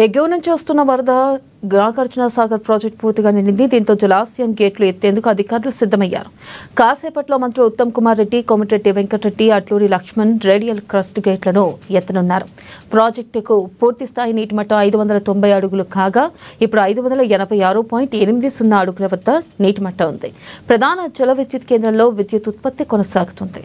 ఎగువ నుంచి వస్తున్న వరద నాగార్జున సాగర్ ప్రాజెక్టు పూర్తిగా నిండింది. దీంతో జలాశయం గేట్లు ఎత్తేందుకు అధికారులు సిద్ధమయ్యారు. కాసేపట్లో మంత్రులు ఉత్తమ్ కుమార్ రెడ్డి, కోమటిరెడ్డి వెంకటరెడ్డి, అట్లూరి లక్ష్మణ్ రేడియల్ క్రస్ట్ గేట్లను ఎత్తనున్నారు. ప్రాజెక్టుకు పూర్తి స్థాయి నీటి మట్టం 590 అడుగులు కాగా ఇప్పుడు 586.80 అడుగుల వద్ద నీటి మట్టం ఉంది. ప్రధాన జల విద్యుత్ కేంద్రంలో విద్యుత్ ఉత్పత్తి కొనసాగుతుంది.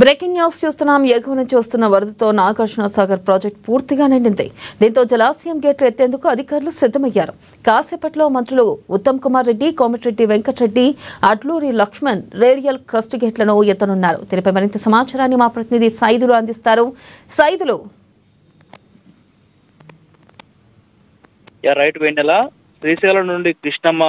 బ్రేకింగ్ న్యూస్ చూస్తున్నాం. ఎగువ నుంచి వస్తున్న వరదతో నాగార్జున సాగర్ ప్రాజెక్టు పూర్తిగా నిండింది. దీంతో జలాశయం గేట్లు ఎత్తేందుకు అధికారులు సిద్ధమయ్యారు. కాసేపట్లో మంత్రులు ఉత్తమ్ కుమార్ రెడ్డి, కోమటిరెడ్డి వెంకటరెడ్డి, అట్లూరి లక్ష్మణ్ రేడియల్ క్రస్ట్ గేట్లను ఎత్తనున్నారు. దీనిపై మరింత సమాచారాన్ని మా ప్రతినిధి సైదులు అందిస్తారు. సైదులు రైట్ వెన్నెల శ్రీశైలం నుండి కృష్ణమ్మ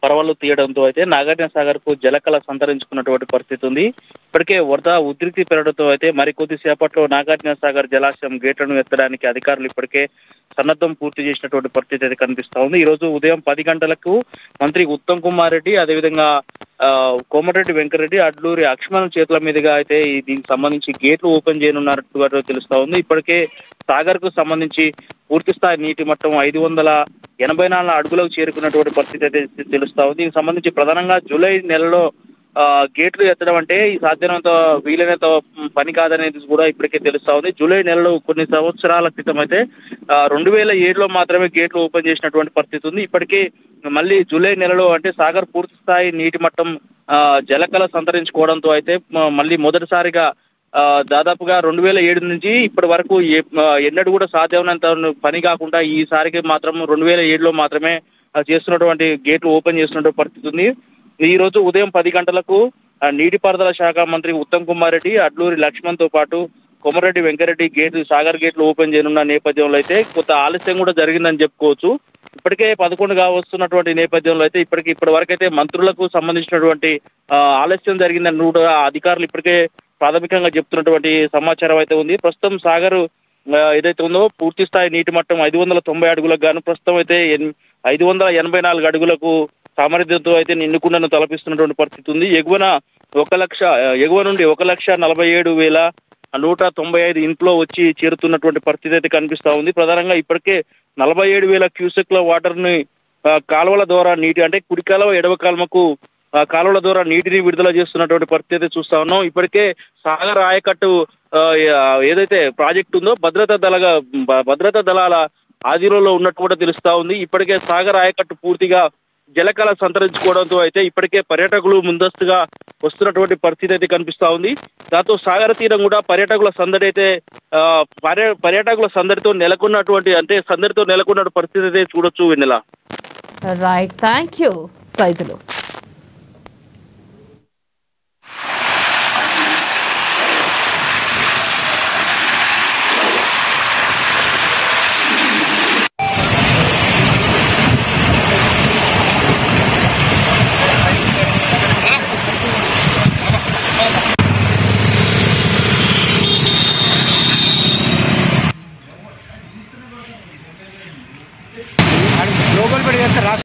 పరవళ్లు తీయడంతో అయితే నాగార్జున సాగర్ కు జలకళ సంతరించుకున్నటువంటి పరిస్థితి ఉంది. ఇప్పటికే వరద ఉధృతి పెరగడంతో అయితే మరికొద్ది సేపట్లో నాగార్జున సాగర్ జలాశయం గేట్లను ఎత్తడానికి అధికారులు ఇప్పటికే సన్నద్ధం పూర్తి చేసినటువంటి పరిస్థితి అయితే కనిపిస్తా ఉంది. ఈ రోజు ఉదయం 10 గంటలకు మంత్రి ఉత్తమ్ కుమార్ రెడ్డి, అదేవిధంగా కోమటిరెడ్డి వెంకటరెడ్డి, అడ్లూరి లక్ష్మణ్ చేతుల మీదుగా అయితే దీనికి సంబంధించి గేట్లు ఓపెన్ చేయనున్నట్టుగా తెలుస్తా ఉంది. ఇప్పటికే సాగర్ కు సంబంధించి పూర్తి స్థాయి నీటి మట్టం 584 అడుగులకు చేరుకున్నటువంటి పరిస్థితి అయితే తెలుస్తా ఉంది. దీనికి సంబంధించి ప్రధానంగా జూలై నెలలో గేట్లు ఎత్తడం అంటే ఈ సాధ్యమైనంత వీలైనంత పని కాదనేది కూడా ఇప్పటికే తెలుస్తా ఉంది. జూలై నెలలో కొన్ని సంవత్సరాల క్రితం అయితే 2007లో మాత్రమే గేట్లు ఓపెన్ చేసినటువంటి పరిస్థితి ఉంది. ఇప్పటికే మళ్ళీ జూలై నెలలో అంటే సాగర్ పూర్తి స్థాయి నీటి మట్టం జలకళ సంతరించుకోవడంతో అయితే మళ్ళీ మొదటిసారిగా దాదాపుగా 2007 నుంచి ఇప్పటి వరకు ఎన్నడూ కూడా సాధ్యమైనంత పని కాకుండా ఈసారికి మాత్రం 2007లో మాత్రమే చేస్తున్నటువంటి గేట్లు ఓపెన్ చేస్తున్నటువంటి పరిస్థితి ఉంది. ఈ రోజు ఉదయం 10 గంటలకు నీటిపారుదల శాఖ మంత్రి ఉత్తమ్ కుమార్ రెడ్డి, అడ్లూరి లక్ష్మణ్ తో పాటు కోమటిరెడ్డి వెంకటరెడ్డి సాగర్ గేట్లు ఓపెన్ చేయనున్న నేపథ్యంలో అయితే కొంత ఆలస్యం కూడా జరిగిందని చెప్పుకోవచ్చు. ఇప్పటికే 11గా వస్తున్నటువంటి నేపథ్యంలో అయితే ఇప్పటి వరకు అయితే మంత్రులకు సంబంధించినటువంటి ఆలస్యం జరిగిందని కూడా అధికారులు ఇప్పటికే ప్రాథమికంగా చెప్తున్నటువంటి సమాచారం అయితే ఉంది. ప్రస్తుతం సాగర్ ఏదైతే ఉందో పూర్తి స్థాయి నీటి మట్టం 590 అడుగులకు గాను ప్రస్తుతం అయితే 584 అడుగులకు సామర్థ్యంతో అయితే నిండుకుండను తలపిస్తున్నటువంటి పరిస్థితి ఉంది. ఎగువ నుండి 1,47,195 ఇంట్లో వచ్చి చేరుతున్నటువంటి పరిస్థితి అయితే కనిపిస్తా ఉంది. ప్రధానంగా ఇప్పటికే 47,000 క్యూసెక్ల వాటర్ ని కాలువల ద్వారా నీటి అంటే కుడి కాలువ ఎడవ కాలువకు కాలువల ద్వారా నీటిని విడుదల చేస్తున్నటువంటి పరిస్థితి చూస్తా ఉన్నాం. ఇప్పటికే సాగర్ ఆయకట్టు ఏదైతే ప్రాజెక్టు ఉందో భద్రతా దళాల ఆధీనంలో ఉన్నట్టు కూడా తెలుస్తా ఉంది. ఇప్పటికే సాగర్ ఆయకట్టు పూర్తిగా జలకళ సంతరించుకోవడంతో అయితే ఇప్పటికే పర్యాటకులు ముందస్తుగా వస్తున్నటువంటి పరిస్థితి అయితే కనిపిస్తా ఉంది. దాంతో సాగర తీరం కూడా పర్యాటకుల సందడితో నెలకొన్న పరిస్థితి అయితే చూడొచ్చు Vennela. Right, thank you Saidulu.